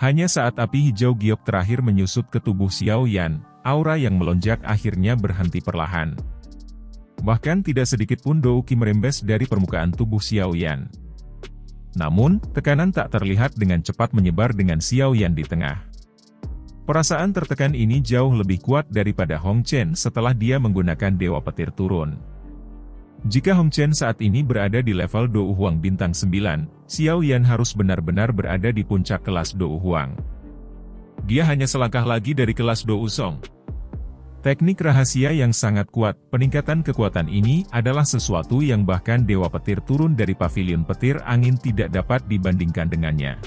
Hanya saat api hijau giok terakhir menyusut ke tubuh Xiao Yan, aura yang melonjak akhirnya berhenti perlahan. Bahkan tidak sedikit pun Douqi merembes dari permukaan tubuh Xiao Yan. Namun, tekanan tak terlihat dengan cepat menyebar dengan Xiao Yan di tengah. Perasaan tertekan ini jauh lebih kuat daripada Hong Chen setelah dia menggunakan Dewa Petir turun. Jika Hong Chen saat ini berada di level Dou Huang bintang 9, Xiao Yan harus benar-benar berada di puncak kelas Dou Huang. Dia hanya selangkah lagi dari kelas Dou Song. Teknik rahasia yang sangat kuat, peningkatan kekuatan ini adalah sesuatu yang bahkan Dewa Petir turun dari pavilion petir angin tidak dapat dibandingkan dengannya.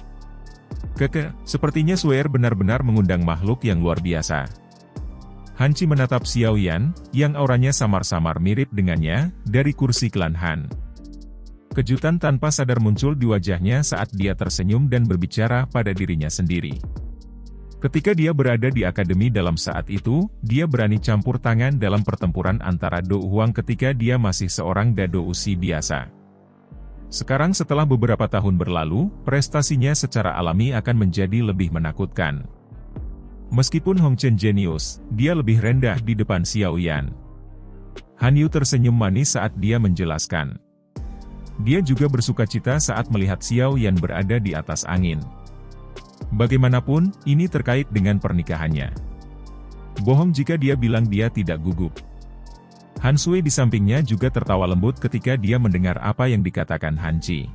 Sepertinya Suer benar-benar mengundang makhluk yang luar biasa. Han Qi menatap Xiao Yan, yang auranya samar-samar mirip dengannya, dari kursi klan Han. Kejutan tanpa sadar muncul di wajahnya saat dia tersenyum dan berbicara pada dirinya sendiri. Ketika dia berada di akademi dalam saat itu, dia berani campur tangan dalam pertempuran antara Dou Huang ketika dia masih seorang Dadousi biasa. Sekarang setelah beberapa tahun berlalu, prestasinya secara alami akan menjadi lebih menakutkan. Meskipun Hong Chen jenius, dia lebih rendah di depan Xiao Yan. Han Yu tersenyum manis saat dia menjelaskan. Dia juga bersukacita saat melihat Xiao Yan berada di atas angin. Bagaimanapun, ini terkait dengan pernikahannya. Bohong jika dia bilang dia tidak gugup. Han Sui di sampingnya juga tertawa lembut ketika dia mendengar apa yang dikatakan Han Qi.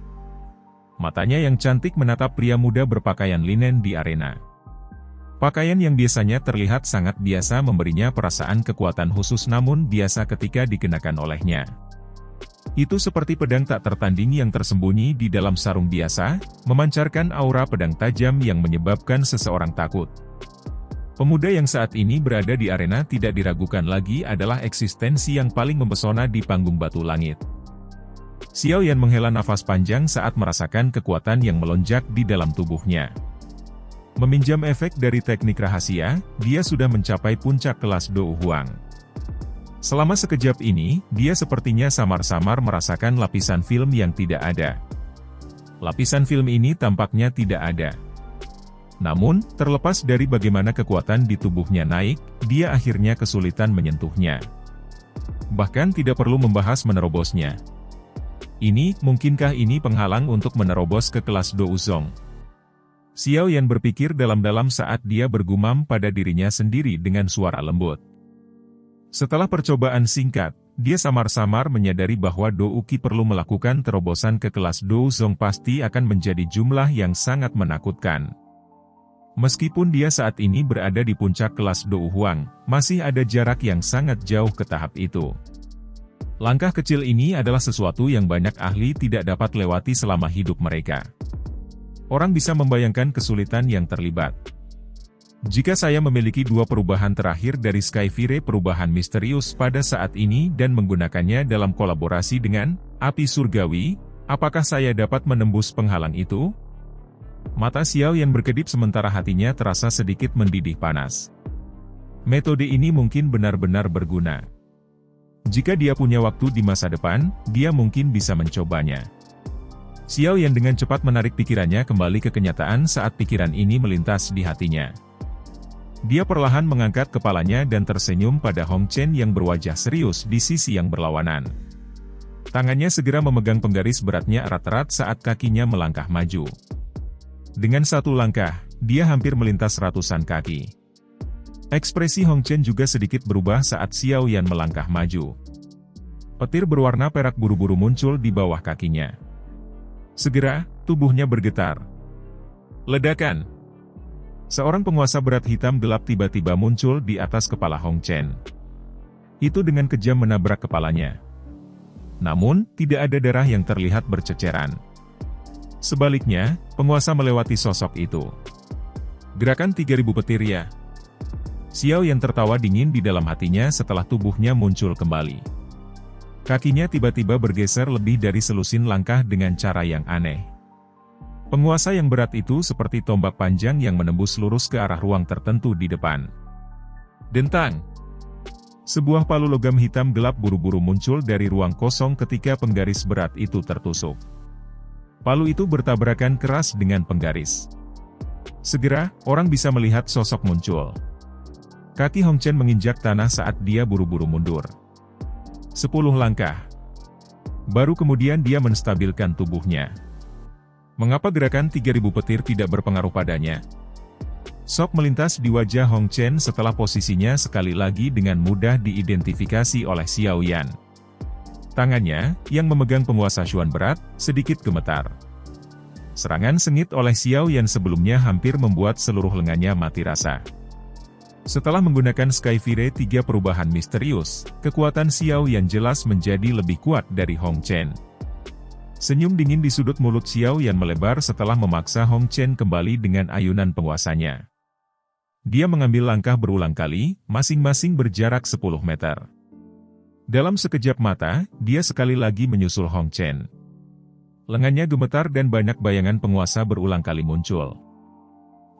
Matanya yang cantik menatap pria muda berpakaian linen di arena. Pakaian yang biasanya terlihat sangat biasa memberinya perasaan kekuatan khusus namun biasa ketika dikenakan olehnya. Itu seperti pedang tak tertanding yang tersembunyi di dalam sarung biasa, memancarkan aura pedang tajam yang menyebabkan seseorang takut. Pemuda yang saat ini berada di arena tidak diragukan lagi adalah eksistensi yang paling mempesona di panggung batu langit. Xiao Yan menghela nafas panjang saat merasakan kekuatan yang melonjak di dalam tubuhnya. Meminjam efek dari teknik rahasia, dia sudah mencapai puncak kelas Dou Huang. Selama sekejap ini, dia sepertinya samar-samar merasakan lapisan film yang tidak ada. Lapisan film ini tampaknya tidak ada. Namun, terlepas dari bagaimana kekuatan di tubuhnya naik, dia akhirnya kesulitan menyentuhnya. Bahkan tidak perlu membahas menerobosnya. Mungkinkah ini penghalang untuk menerobos ke kelas Dou Zong? Xiao Yan berpikir dalam-dalam saat dia bergumam pada dirinya sendiri dengan suara lembut. Setelah percobaan singkat, dia samar-samar menyadari bahwa Douqi perlu melakukan terobosan ke kelas Dou Zong pasti akan menjadi jumlah yang sangat menakutkan. Meskipun dia saat ini berada di puncak kelas Dou Huang, masih ada jarak yang sangat jauh ke tahap itu. Langkah kecil ini adalah sesuatu yang banyak ahli tidak dapat lewati selama hidup mereka. Orang bisa membayangkan kesulitan yang terlibat. Jika saya memiliki dua perubahan terakhir dari Skyfire perubahan misterius pada saat ini dan menggunakannya dalam kolaborasi dengan api surgawi, apakah saya dapat menembus penghalang itu? Mata Xiao Yan berkedip sementara hatinya terasa sedikit mendidih panas. Metode ini mungkin benar-benar berguna. Jika dia punya waktu di masa depan, dia mungkin bisa mencobanya. Xiao Yan dengan cepat menarik pikirannya kembali ke kenyataan saat pikiran ini melintas di hatinya. Dia perlahan mengangkat kepalanya dan tersenyum pada Hong Chen yang berwajah serius di sisi yang berlawanan. Tangannya segera memegang penggaris beratnya erat-erat saat kakinya melangkah maju. Dengan satu langkah, dia hampir melintas ratusan kaki. Ekspresi Hong Chen juga sedikit berubah saat Xiao Yan melangkah maju. Petir berwarna perak buru-buru muncul di bawah kakinya. Segera, tubuhnya bergetar. Ledakan! Seorang penguasa berat hitam gelap tiba-tiba muncul di atas kepala Hong Chen. Itu dengan kejam menabrak kepalanya. Namun, tidak ada darah yang terlihat berceceran. Sebaliknya, penguasa melewati sosok itu. Gerakan 3000 petir ya. Xiao Yan tertawa dingin di dalam hatinya setelah tubuhnya muncul kembali. Kakinya tiba-tiba bergeser lebih dari selusin langkah dengan cara yang aneh. Penguasa yang berat itu seperti tombak panjang yang menembus lurus ke arah ruang tertentu di depan. Dentang! Sebuah palu logam hitam gelap buru-buru muncul dari ruang kosong ketika penggaris berat itu tertusuk. Palu itu bertabrakan keras dengan penggaris. Segera, orang bisa melihat sosok muncul. Kaki Hong Chen menginjak tanah saat dia buru-buru mundur. 10 langkah. Baru kemudian dia menstabilkan tubuhnya. Mengapa gerakan 3000 petir tidak berpengaruh padanya? Sok melintas di wajah Hong Chen setelah posisinya sekali lagi dengan mudah diidentifikasi oleh Xiao Yan. Tangannya, yang memegang penguasa Xuan berat, sedikit gemetar. Serangan sengit oleh Xiao Yan sebelumnya hampir membuat seluruh lengannya mati rasa. Setelah menggunakan Skyfire 3 perubahan misterius, kekuatan Xiao Yan jelas menjadi lebih kuat dari Hong Chen. Senyum dingin di sudut mulut Xiao Yan melebar setelah memaksa Hong Chen kembali dengan ayunan penguasanya. Dia mengambil langkah berulang kali, masing-masing berjarak 10 meter. Dalam sekejap mata, dia sekali lagi menyusul Hong Chen. Lengannya gemetar dan banyak bayangan penguasa berulang kali muncul.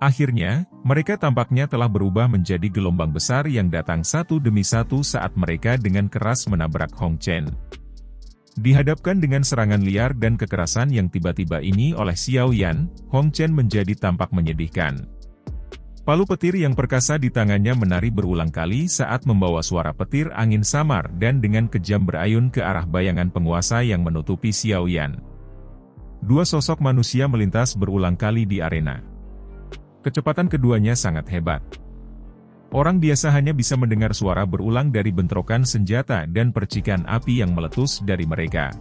Akhirnya, mereka tampaknya telah berubah menjadi gelombang besar yang datang satu demi satu saat mereka dengan keras menabrak Hong Chen. Dihadapkan dengan serangan liar dan kekerasan yang tiba-tiba ini oleh Xiao Yan, Hong Chen menjadi tampak menyedihkan. Palu petir yang perkasa di tangannya menari berulang kali saat membawa suara petir angin samar dan dengan kejam berayun ke arah bayangan penguasa yang menutupi Xiao Yan. Dua sosok manusia melintas berulang kali di arena. Kecepatan keduanya sangat hebat. Orang biasa hanya bisa mendengar suara berulang dari bentrokan senjata dan percikan api yang meletus dari mereka.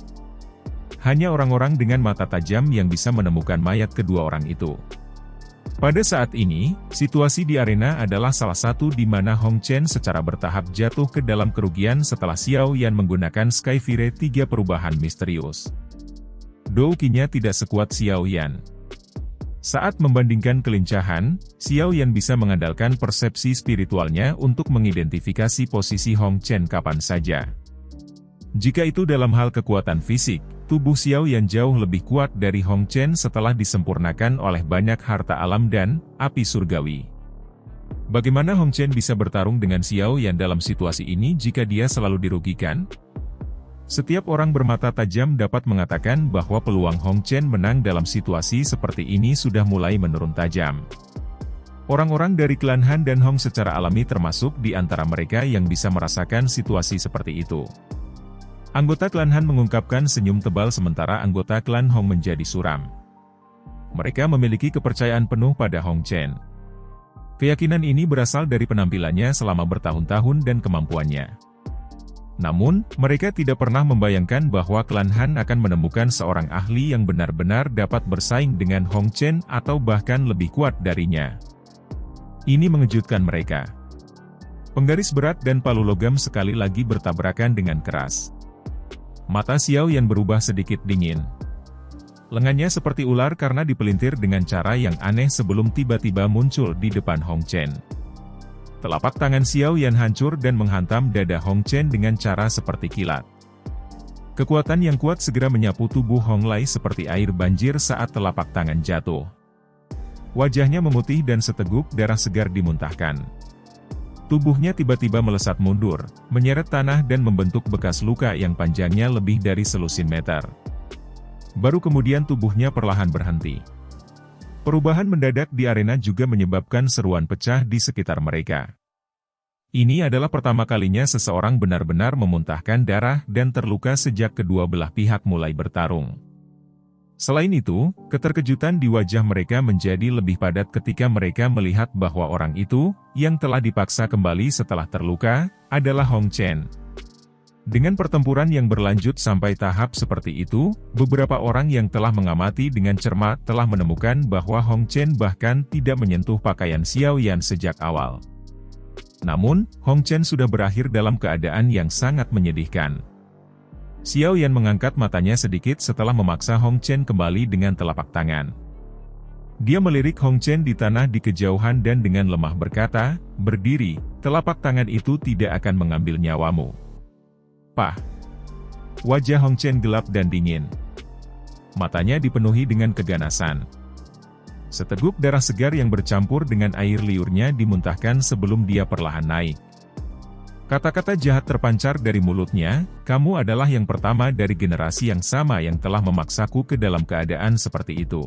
Hanya orang-orang dengan mata tajam yang bisa menemukan mayat kedua orang itu. Pada saat ini, situasi di arena adalah salah satu di mana Hong Chen secara bertahap jatuh ke dalam kerugian setelah Xiao Yan menggunakan Skyfire 3 perubahan misterius. Doukinya tidak sekuat Xiao Yan. Saat membandingkan kelincahan, Xiao Yan bisa mengandalkan persepsi spiritualnya untuk mengidentifikasi posisi Hong Chen kapan saja. Jika itu dalam hal kekuatan fisik, tubuh Xiao Yan jauh lebih kuat dari Hong Chen setelah disempurnakan oleh banyak harta alam dan api surgawi. Bagaimana Hong Chen bisa bertarung dengan Xiao Yan dalam situasi ini jika dia selalu dirugikan? Setiap orang bermata tajam dapat mengatakan bahwa peluang Hong Chen menang dalam situasi seperti ini sudah mulai menurun tajam. Orang-orang dari klan Han dan Hong secara alami termasuk di antara mereka yang bisa merasakan situasi seperti itu. Anggota klan Han mengungkapkan senyum tebal sementara anggota klan Hong menjadi suram. Mereka memiliki kepercayaan penuh pada Hong Chen. Keyakinan ini berasal dari penampilannya selama bertahun-tahun dan kemampuannya. Namun, mereka tidak pernah membayangkan bahwa klan Han akan menemukan seorang ahli yang benar-benar dapat bersaing dengan Hong Chen atau bahkan lebih kuat darinya. Ini mengejutkan mereka. Penggaris berat dan palu logam sekali lagi bertabrakan dengan keras. Mata Xiao Yan berubah sedikit dingin. Lengannya seperti ular karena dipelintir dengan cara yang aneh sebelum tiba-tiba muncul di depan Hong Chen. Telapak tangan Xiao Yan hancur dan menghantam dada Hong Chen dengan cara seperti kilat. Kekuatan yang kuat segera menyapu tubuh Hong Lai seperti air banjir saat telapak tangan jatuh. Wajahnya memutih dan seteguk darah segar dimuntahkan. Tubuhnya tiba-tiba melesat mundur, menyeret tanah dan membentuk bekas luka yang panjangnya lebih dari selusin meter. Baru kemudian tubuhnya perlahan berhenti. Perubahan mendadak di arena juga menyebabkan seruan pecah di sekitar mereka. Ini adalah pertama kalinya seseorang benar-benar memuntahkan darah dan terluka sejak kedua belah pihak mulai bertarung. Selain itu, keterkejutan di wajah mereka menjadi lebih padat ketika mereka melihat bahwa orang itu, yang telah dipaksa kembali setelah terluka, adalah Hong Chen. Dengan pertempuran yang berlanjut sampai tahap seperti itu, beberapa orang yang telah mengamati dengan cermat telah menemukan bahwa Hong Chen bahkan tidak menyentuh pakaian Xiao Yan sejak awal. Namun, Hong Chen sudah berakhir dalam keadaan yang sangat menyedihkan. Xiao Yan mengangkat matanya sedikit setelah memaksa Hong Chen kembali dengan telapak tangan. Dia melirik Hong Chen di tanah di kejauhan dan dengan lemah berkata, "Berdiri, telapak tangan itu tidak akan mengambil nyawamu." Pah! Wajah Hong Chen gelap dan dingin. Matanya dipenuhi dengan keganasan. Seteguk darah segar yang bercampur dengan air liurnya dimuntahkan sebelum dia perlahan naik. Kata-kata jahat terpancar dari mulutnya, "Kamu adalah yang pertama dari generasi yang sama yang telah memaksaku ke dalam keadaan seperti itu."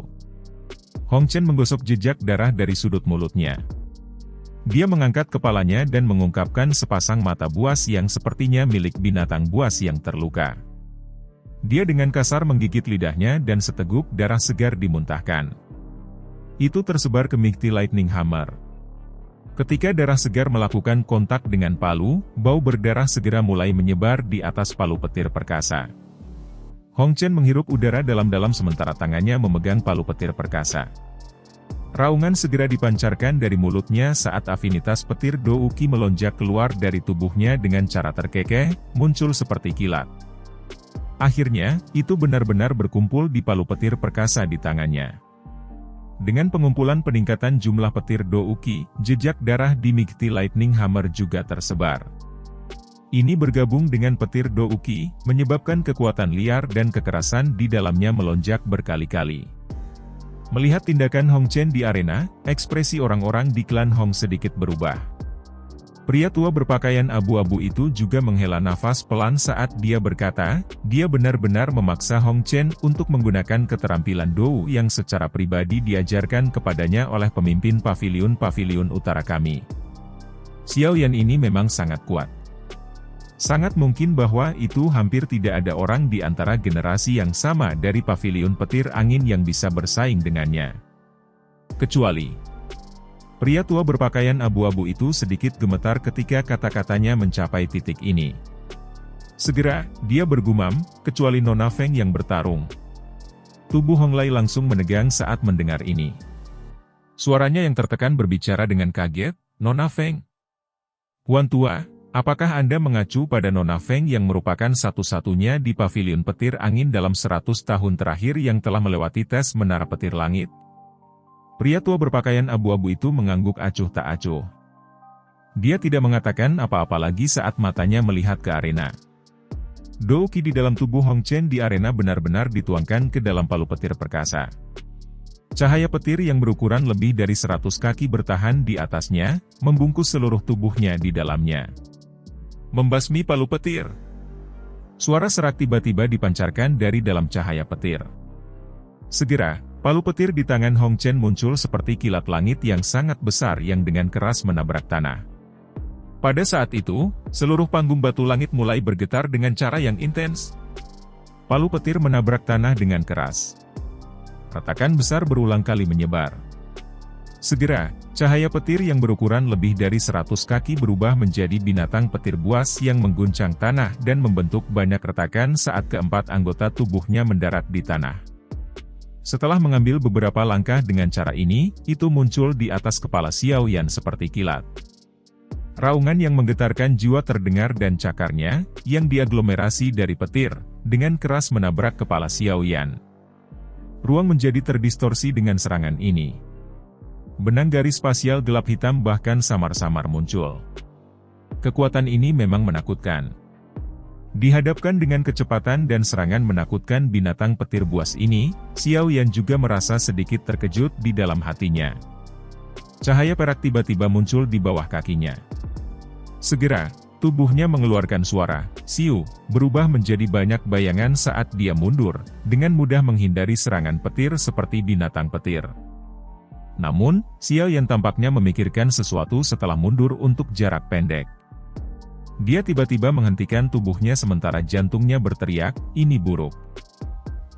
Hong Chen menggosok jejak darah dari sudut mulutnya. Dia mengangkat kepalanya dan mengungkapkan sepasang mata buas yang sepertinya milik binatang buas yang terluka. Dia dengan kasar menggigit lidahnya dan seteguk darah segar dimuntahkan. Itu tersebar ke Mighty Lightning Hammer. Ketika darah segar melakukan kontak dengan palu, bau berdarah segera mulai menyebar di atas palu petir perkasa. Hong Chen menghirup udara dalam-dalam sementara tangannya memegang palu petir perkasa. Raungan segera dipancarkan dari mulutnya saat afinitas petir Do Uki melonjak keluar dari tubuhnya dengan cara terkekeh, muncul seperti kilat. Akhirnya, itu benar-benar berkumpul di palu petir perkasa di tangannya. Dengan pengumpulan peningkatan jumlah petir Do Uki, jejak darah di Mighty Lightning Hammer juga tersebar. Ini bergabung dengan petir Do Uki, menyebabkan kekuatan liar dan kekerasan di dalamnya melonjak berkali-kali. Melihat tindakan Hong Chen di arena, ekspresi orang-orang di klan Hong sedikit berubah. Pria tua berpakaian abu-abu itu juga menghela nafas pelan saat dia berkata, dia benar-benar memaksa Hong Chen untuk menggunakan keterampilan Dou yang secara pribadi diajarkan kepadanya oleh pemimpin paviliun utara kami. Xiao Yan ini memang sangat kuat. Sangat mungkin bahwa itu hampir tidak ada orang di antara generasi yang sama dari paviliun petir angin yang bisa bersaing dengannya. Kecuali, pria tua berpakaian abu-abu itu sedikit gemetar ketika kata-katanya mencapai titik ini. Segera, dia bergumam, kecuali Nona Feng yang bertarung. Tubuh Hong Lei langsung menegang saat mendengar ini. Suaranya yang tertekan berbicara dengan kaget, Nona Feng. Puan tua, apakah Anda mengacu pada Nona Feng yang merupakan satu-satunya di paviliun petir angin dalam 100 tahun terakhir yang telah melewati tes menara petir langit? Pria tua berpakaian abu-abu itu mengangguk acuh tak acuh. Dia tidak mengatakan apa-apa lagi saat matanya melihat ke arena. Do Uki di dalam tubuh Hong Chen di arena benar-benar dituangkan ke dalam palu petir perkasa. Cahaya petir yang berukuran lebih dari 100 kaki bertahan di atasnya, membungkus seluruh tubuhnya di dalamnya. Membasmi palu petir. Suara serak tiba-tiba dipancarkan dari dalam cahaya petir. Segera, palu petir di tangan Hong Chen muncul seperti kilat langit yang sangat besar yang dengan keras menabrak tanah. Pada saat itu, seluruh panggung batu langit mulai bergetar dengan cara yang intens. Palu petir menabrak tanah dengan keras. Retakan besar berulang kali menyebar. Segera, cahaya petir yang berukuran lebih dari 100 kaki berubah menjadi binatang petir buas yang mengguncang tanah dan membentuk banyak retakan saat keempat anggota tubuhnya mendarat di tanah. Setelah mengambil beberapa langkah dengan cara ini, itu muncul di atas kepala Xiao Yan seperti kilat. Raungan yang menggetarkan jiwa terdengar dan cakarnya, yang diaglomerasi dari petir, dengan keras menabrak kepala Xiao Yan. Ruang menjadi terdistorsi dengan serangan ini. Benang garis spasial gelap hitam bahkan samar-samar muncul. Kekuatan ini memang menakutkan. Dihadapkan dengan kecepatan dan serangan menakutkan binatang petir buas ini, Xiao Yan juga merasa sedikit terkejut di dalam hatinya. Cahaya perak tiba-tiba muncul di bawah kakinya. Segera, tubuhnya mengeluarkan suara, "Siu," berubah menjadi banyak bayangan saat dia mundur, dengan mudah menghindari serangan petir seperti binatang petir. Namun, Xiao Yan tampaknya memikirkan sesuatu setelah mundur untuk jarak pendek. Dia tiba-tiba menghentikan tubuhnya sementara jantungnya berteriak, "Ini buruk."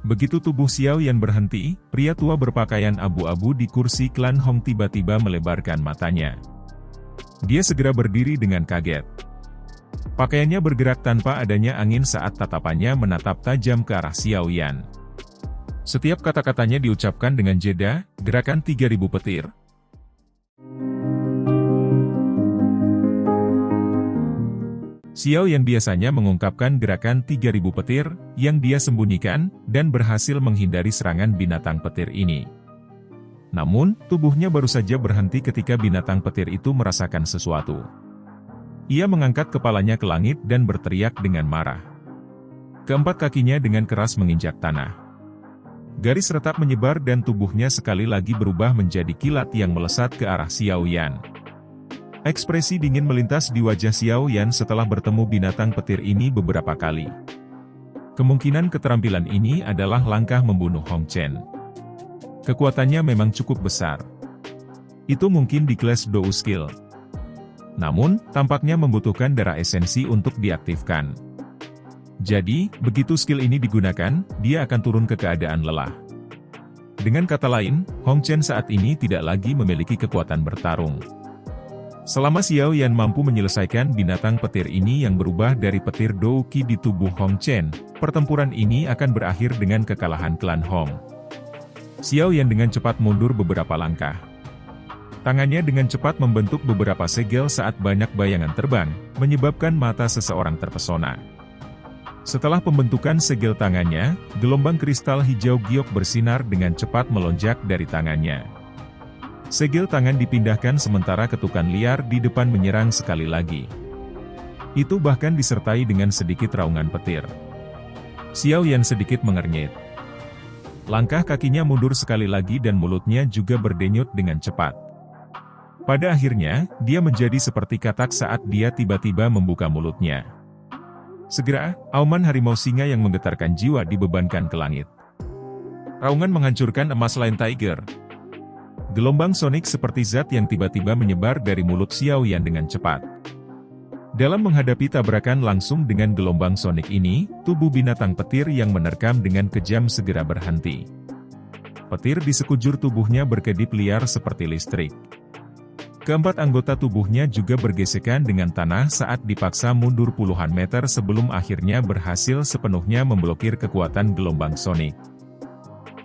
Begitu tubuh Xiao Yan berhenti, pria tua berpakaian abu-abu di kursi klan Hong tiba-tiba melebarkan matanya. Dia segera berdiri dengan kaget. Pakaiannya bergerak tanpa adanya angin saat tatapannya menatap tajam ke arah Xiao Yan. Setiap kata-katanya diucapkan dengan jeda, gerakan 3000 petir. Xiao yang biasanya mengungkapkan gerakan 3000 petir, yang dia sembunyikan, dan berhasil menghindari serangan binatang petir ini. Namun, tubuhnya baru saja berhenti ketika binatang petir itu merasakan sesuatu. Ia mengangkat kepalanya ke langit dan berteriak dengan marah. Keempat kakinya dengan keras menginjak tanah. Garis retak menyebar dan tubuhnya sekali lagi berubah menjadi kilat yang melesat ke arah Xiao Yan. Ekspresi dingin melintas di wajah Xiao Yan setelah bertemu binatang petir ini beberapa kali. Kemungkinan keterampilan ini adalah langkah membunuh Hong Chen. Kekuatannya memang cukup besar. Itu mungkin di kelas Dou skill. Namun, tampaknya membutuhkan darah esensi untuk diaktifkan. Jadi, begitu skill ini digunakan, dia akan turun ke keadaan lelah. Dengan kata lain, Hong Chen saat ini tidak lagi memiliki kekuatan bertarung. Selama Xiao Yan mampu menyelesaikan binatang petir ini yang berubah dari petir Dou Qi di tubuh Hong Chen, pertempuran ini akan berakhir dengan kekalahan klan Hong. Xiao Yan dengan cepat mundur beberapa langkah. Tangannya dengan cepat membentuk beberapa segel saat banyak bayangan terbang, menyebabkan mata seseorang terpesona. Setelah pembentukan segel tangannya, gelombang kristal hijau giok bersinar dengan cepat melonjak dari tangannya. Segel tangan dipindahkan sementara ketukan liar di depan menyerang sekali lagi. Itu bahkan disertai dengan sedikit raungan petir. Xiao Yan sedikit mengernyit. Langkah kakinya mundur sekali lagi dan mulutnya juga berdenyut dengan cepat. Pada akhirnya, dia menjadi seperti katak saat dia tiba-tiba membuka mulutnya. Segera, auman harimau singa yang menggetarkan jiwa dibebankan ke langit. Raungan menghancurkan emas Lion Tiger. Gelombang sonik seperti zat yang tiba-tiba menyebar dari mulut Xiao Yan dengan cepat. Dalam menghadapi tabrakan langsung dengan gelombang sonik ini, tubuh binatang petir yang menerkam dengan kejam segera berhenti. Petir di sekujur tubuhnya berkedip liar seperti listrik. Keempat anggota tubuhnya juga bergesekan dengan tanah saat dipaksa mundur puluhan meter sebelum akhirnya berhasil sepenuhnya memblokir kekuatan gelombang sonik.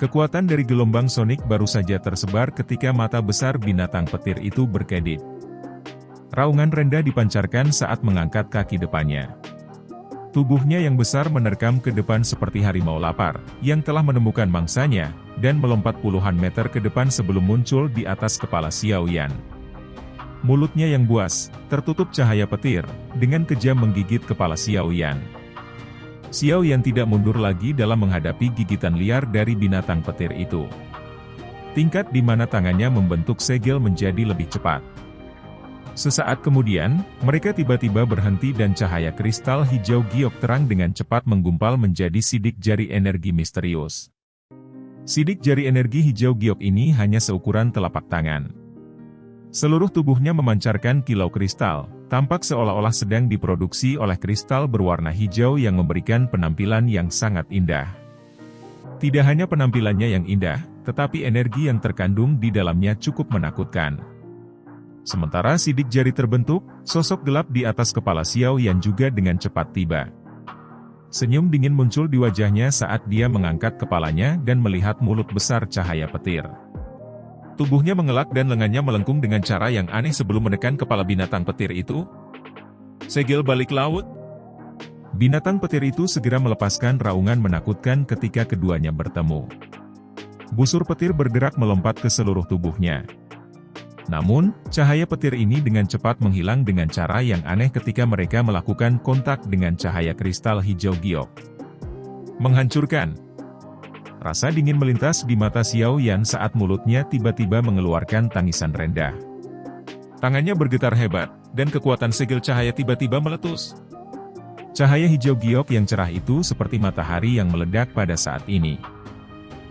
Kekuatan dari gelombang sonik baru saja tersebar ketika mata besar binatang petir itu berkedip. Raungan rendah dipancarkan saat mengangkat kaki depannya. Tubuhnya yang besar menerkam ke depan seperti harimau lapar, yang telah menemukan mangsanya, dan melompat puluhan meter ke depan sebelum muncul di atas kepala Xiao Yan. Mulutnya yang buas, tertutup cahaya petir, dengan kejam menggigit kepala Xiao Yan. Xiao Yan tidak mundur lagi dalam menghadapi gigitan liar dari binatang petir itu. Tingkat di mana tangannya membentuk segel menjadi lebih cepat. Sesaat kemudian, mereka tiba-tiba berhenti dan cahaya kristal hijau giok terang dengan cepat menggumpal menjadi sidik jari energi misterius. Sidik jari energi hijau giok ini hanya seukuran telapak tangan. Seluruh tubuhnya memancarkan kilau kristal, tampak seolah-olah sedang diproduksi oleh kristal berwarna hijau yang memberikan penampilan yang sangat indah. Tidak hanya penampilannya yang indah, tetapi energi yang terkandung di dalamnya cukup menakutkan. Sementara sidik jari terbentuk, sosok gelap di atas kepala Xiao Yan juga dengan cepat tiba. Senyum dingin muncul di wajahnya saat dia mengangkat kepalanya dan melihat mulut besar cahaya petir. Tubuhnya mengelak dan lengannya melengkung dengan cara yang aneh sebelum menekan kepala binatang petir itu. Segel balik laut. Binatang petir itu segera melepaskan raungan menakutkan ketika keduanya bertemu. Busur petir bergerak melompat ke seluruh tubuhnya. Namun, cahaya petir ini dengan cepat menghilang dengan cara yang aneh ketika mereka melakukan kontak dengan cahaya kristal hijau giok. Menghancurkan. Rasa dingin melintas di mata Xiao Yan saat mulutnya tiba-tiba mengeluarkan tangisan rendah. Tangannya bergetar hebat, dan kekuatan segel cahaya tiba-tiba meletus. Cahaya hijau giok yang cerah itu seperti matahari yang meledak pada saat ini.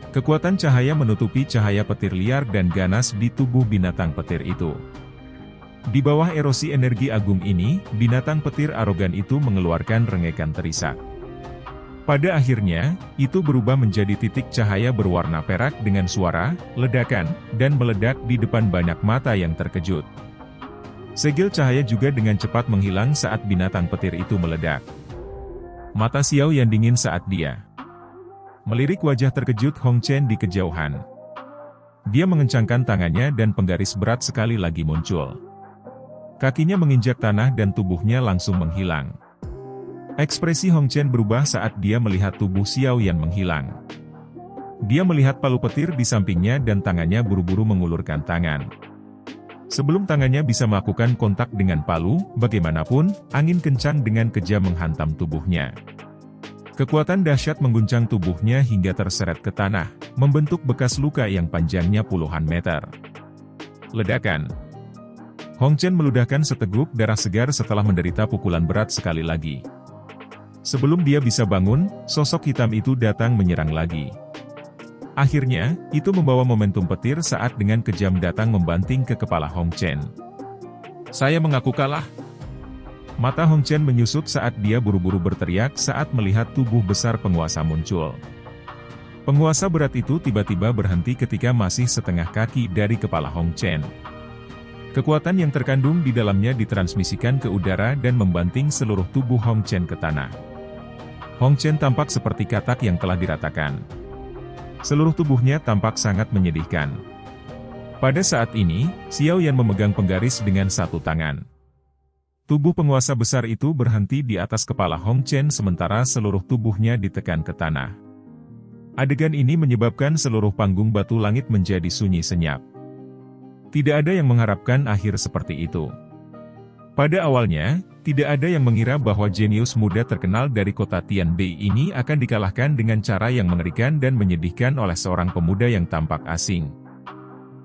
Kekuatan cahaya menutupi cahaya petir liar dan ganas di tubuh binatang petir itu. Di bawah erosi energi agung ini, binatang petir arogan itu mengeluarkan rengekan terisak. Pada akhirnya, itu berubah menjadi titik cahaya berwarna perak dengan suara, ledakan, dan meledak di depan banyak mata yang terkejut. Segel cahaya juga dengan cepat menghilang saat binatang petir itu meledak. Mata Xiao Yan dingin saat dia melirik wajah terkejut Hong Chen di kejauhan. Dia mengencangkan tangannya dan penggaris berat sekali lagi muncul. Kakinya menginjak tanah dan tubuhnya langsung menghilang. Ekspresi Hong Chen berubah saat dia melihat tubuh Xiao Yan menghilang. Dia melihat palu petir di sampingnya dan tangannya buru-buru mengulurkan tangan. Sebelum tangannya bisa melakukan kontak dengan palu, bagaimanapun, angin kencang dengan kejam menghantam tubuhnya. Kekuatan dahsyat mengguncang tubuhnya hingga terseret ke tanah, membentuk bekas luka yang panjangnya puluhan meter. Ledakan. Hong Chen meludahkan seteguk darah segar setelah menderita pukulan berat sekali lagi. Sebelum dia bisa bangun, sosok hitam itu datang menyerang lagi. Akhirnya, itu membawa momentum petir saat dengan kejam datang membanting ke kepala Hong Chen. "Saya mengaku kalah." Mata Hong Chen menyusut saat dia buru-buru berteriak saat melihat tubuh besar penguasa muncul. Penguasa berat itu tiba-tiba berhenti ketika masih setengah kaki dari kepala Hong Chen. Kekuatan yang terkandung di dalamnya ditransmisikan ke udara dan membanting seluruh tubuh Hong Chen ke tanah. Hong Chen tampak seperti katak yang telah diratakan. Seluruh tubuhnya tampak sangat menyedihkan. Pada saat ini, Xiao Yan memegang penggaris dengan satu tangan. Tubuh penguasa besar itu berhenti di atas kepala Hong Chen sementara seluruh tubuhnya ditekan ke tanah. Adegan ini menyebabkan seluruh panggung batu langit menjadi sunyi senyap. Tidak ada yang mengharapkan akhir seperti itu. Pada awalnya, tidak ada yang mengira bahwa jenius muda terkenal dari kota Tianbei ini akan dikalahkan dengan cara yang mengerikan dan menyedihkan oleh seorang pemuda yang tampak asing.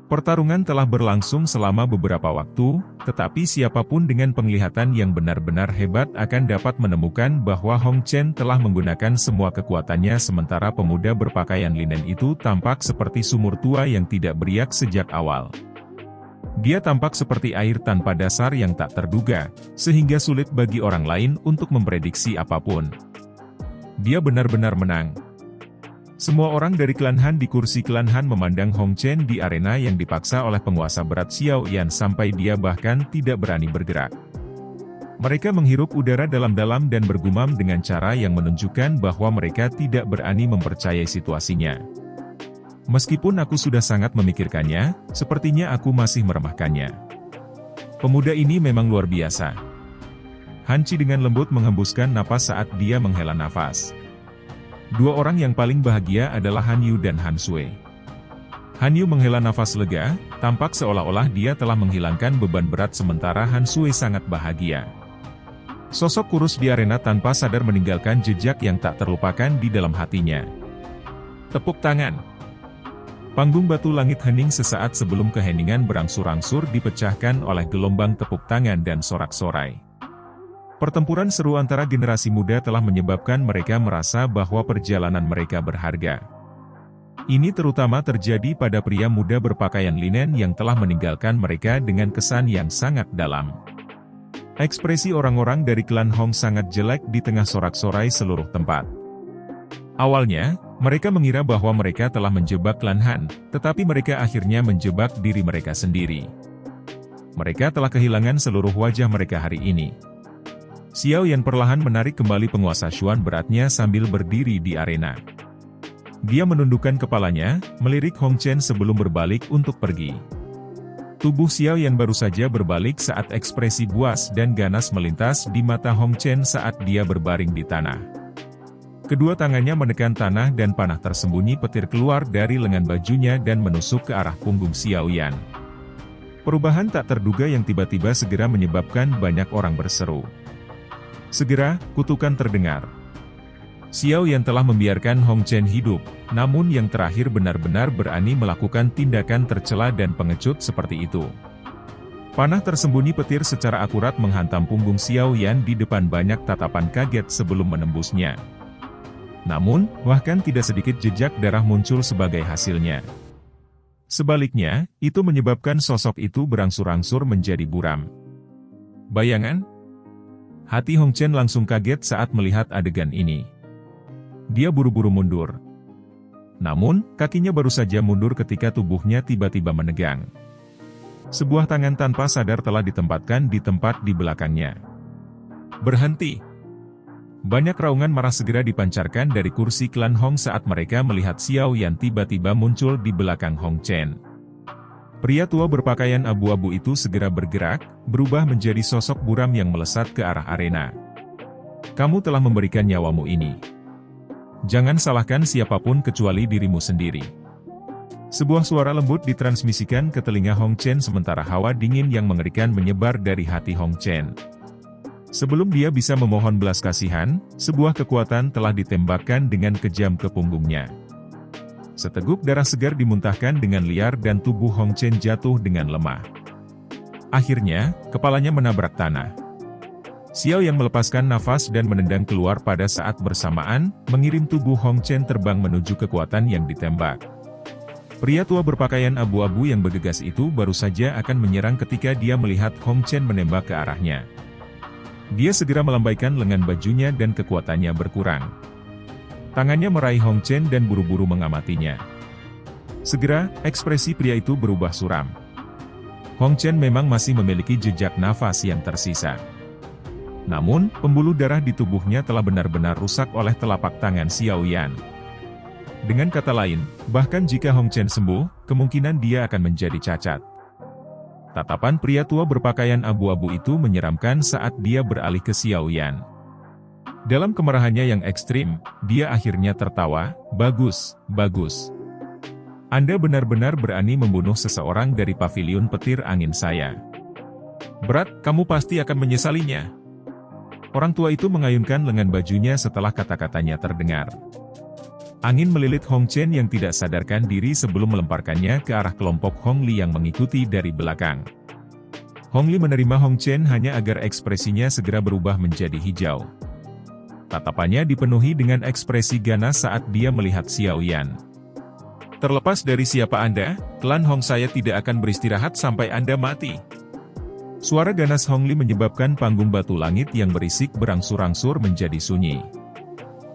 Pertarungan telah berlangsung selama beberapa waktu, tetapi siapapun dengan penglihatan yang benar-benar hebat akan dapat menemukan bahwa Hong Chen telah menggunakan semua kekuatannya sementara pemuda berpakaian linen itu tampak seperti sumur tua yang tidak beriak sejak awal. Dia tampak seperti air tanpa dasar yang tak terduga, sehingga sulit bagi orang lain untuk memprediksi apapun. Dia benar-benar menang. Semua orang dari klan Han di kursi klan Han memandang Hong Chen di arena yang dipaksa oleh penguasa berat Xiao Yan sampai dia bahkan tidak berani bergerak. Mereka menghirup udara dalam-dalam dan bergumam dengan cara yang menunjukkan bahwa mereka tidak berani mempercayai situasinya. "Meskipun aku sudah sangat memikirkannya, sepertinya aku masih meremehkannya. Pemuda ini memang luar biasa." Han Qi dengan lembut menghembuskan napas saat dia menghela nafas. Dua orang yang paling bahagia adalah Han Yu dan Han Sui. Han Yu menghela nafas lega, tampak seolah-olah dia telah menghilangkan beban berat sementara Han Sui sangat bahagia. Sosok kurus di arena tanpa sadar meninggalkan jejak yang tak terlupakan di dalam hatinya. Tepuk tangan. Panggung batu langit hening sesaat sebelum keheningan berangsur-angsur dipecahkan oleh gelombang tepuk tangan dan sorak-sorai. Pertempuran seru antara generasi muda telah menyebabkan mereka merasa bahwa perjalanan mereka berharga. Ini terutama terjadi pada pria muda berpakaian linen yang telah meninggalkan mereka dengan kesan yang sangat dalam. Ekspresi orang-orang dari klan Hong sangat jelek di tengah sorak-sorai seluruh tempat. Awalnya, mereka mengira bahwa mereka telah menjebak klan Han, tetapi mereka akhirnya menjebak diri mereka sendiri. Mereka telah kehilangan seluruh wajah mereka hari ini. Xiao Yan perlahan menarik kembali penguasa Xuan beratnya sambil berdiri di arena. Dia menundukkan kepalanya, melirik Hong Chen sebelum berbalik untuk pergi. Tubuh Xiao Yan baru saja berbalik saat ekspresi buas dan ganas melintas di mata Hong Chen saat dia berbaring di tanah. Kedua tangannya menekan tanah dan panah tersembunyi petir keluar dari lengan bajunya dan menusuk ke arah punggung Xiao Yan. Perubahan tak terduga yang tiba-tiba segera menyebabkan banyak orang berseru. Segera, kutukan terdengar. Xiao Yan telah membiarkan Hong Chen hidup, namun yang terakhir benar-benar berani melakukan tindakan tercela dan pengecut seperti itu. Panah tersembunyi petir secara akurat menghantam punggung Xiao Yan di depan banyak tatapan kaget sebelum menembusnya. Namun, bahkan tidak sedikit jejak darah muncul sebagai hasilnya. Sebaliknya, itu menyebabkan sosok itu berangsur-angsur menjadi buram. Bayangan? Hati Hong Chen langsung kaget saat melihat adegan ini. Dia buru-buru mundur. Namun, kakinya baru saja mundur ketika tubuhnya tiba-tiba menegang. Sebuah tangan tanpa sadar telah ditempatkan di tempat di belakangnya. Berhenti! Banyak raungan marah segera dipancarkan dari kursi klan Hong saat mereka melihat Xiao Yan tiba-tiba muncul di belakang Hong Chen. Pria tua berpakaian abu-abu itu segera bergerak, berubah menjadi sosok buram yang melesat ke arah arena. "Kamu telah memberikan nyawamu ini. Jangan salahkan siapapun kecuali dirimu sendiri." Sebuah suara lembut ditransmisikan ke telinga Hong Chen sementara hawa dingin yang mengerikan menyebar dari hati Hong Chen. Sebelum dia bisa memohon belas kasihan, sebuah kekuatan telah ditembakkan dengan kejam ke punggungnya. Seteguk darah segar dimuntahkan dengan liar dan tubuh Hong Chen jatuh dengan lemah. Akhirnya, kepalanya menabrak tanah. Xiao yang melepaskan nafas dan menendang keluar pada saat bersamaan, mengirim tubuh Hong Chen terbang menuju kekuatan yang ditembak. Pria tua berpakaian abu-abu yang bergegas itu baru saja akan menyerang ketika dia melihat Hong Chen menembak ke arahnya. Dia segera melambaikan lengan bajunya dan kekuatannya berkurang. Tangannya meraih Hong Chen dan buru-buru mengamatinya. Segera, ekspresi pria itu berubah suram. Hong Chen memang masih memiliki jejak nafas yang tersisa. Namun, pembuluh darah di tubuhnya telah benar-benar rusak oleh telapak tangan Xiao Yan. Dengan kata lain, bahkan jika Hong Chen sembuh, kemungkinan dia akan menjadi cacat. Tatapan pria tua berpakaian abu-abu itu menyeramkan saat dia beralih ke Xiao Yan. Dalam kemarahannya yang ekstrim, dia akhirnya tertawa, "Bagus, bagus. Anda benar-benar berani membunuh seseorang dari paviliun petir angin saya. Berat, kamu pasti akan menyesalinya." Orang tua itu mengayunkan lengan bajunya setelah kata-katanya terdengar. Angin melilit Hong Chen yang tidak sadarkan diri sebelum melemparkannya ke arah kelompok Hong Li yang mengikuti dari belakang. Hong Li menerima Hong Chen hanya agar ekspresinya segera berubah menjadi hijau. Tatapannya dipenuhi dengan ekspresi ganas saat dia melihat Xiao Yan. "Terlepas dari siapa Anda, klan Hong saya tidak akan beristirahat sampai Anda mati." Suara ganas Hong Li menyebabkan panggung batu langit yang berisik berangsur-angsur menjadi sunyi.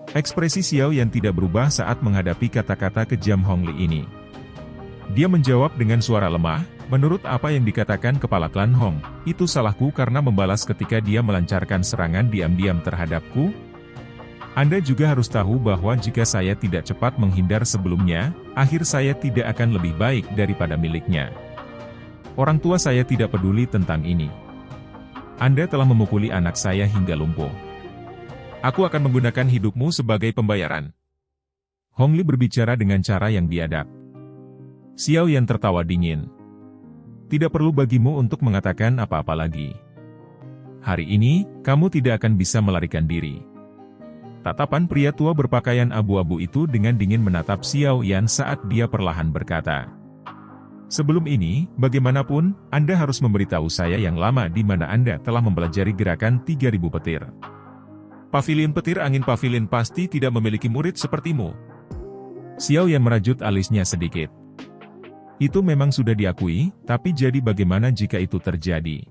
Ekspresi Xiao Yan tidak berubah saat menghadapi kata-kata kejam Hong Li ini. Dia menjawab dengan suara lemah, "Menurut apa yang dikatakan kepala klan Hong, itu salahku karena membalas ketika dia melancarkan serangan diam-diam terhadapku? Anda juga harus tahu bahwa jika saya tidak cepat menghindar sebelumnya, akhir saya tidak akan lebih baik daripada miliknya. Orang tua saya tidak peduli tentang ini. Anda telah memukuli anak saya hingga lumpuh. Aku akan menggunakan hidupmu sebagai pembayaran." Hong Li berbicara dengan cara yang biadab. Xiao Yan tertawa dingin. "Tidak perlu bagimu untuk mengatakan apa-apa lagi. Hari ini, kamu tidak akan bisa melarikan diri." Tatapan pria tua berpakaian abu-abu itu dengan dingin menatap Xiao Yan saat dia perlahan berkata, "Sebelum ini, bagaimanapun, Anda harus memberitahu saya yang lama di mana Anda telah mempelajari gerakan 3000 petir. Pavilion petir angin pavilion pasti tidak memiliki murid sepertimu." Xiao Yan merajut alisnya sedikit. "Itu memang sudah diakui, tapi jadi bagaimana jika itu terjadi?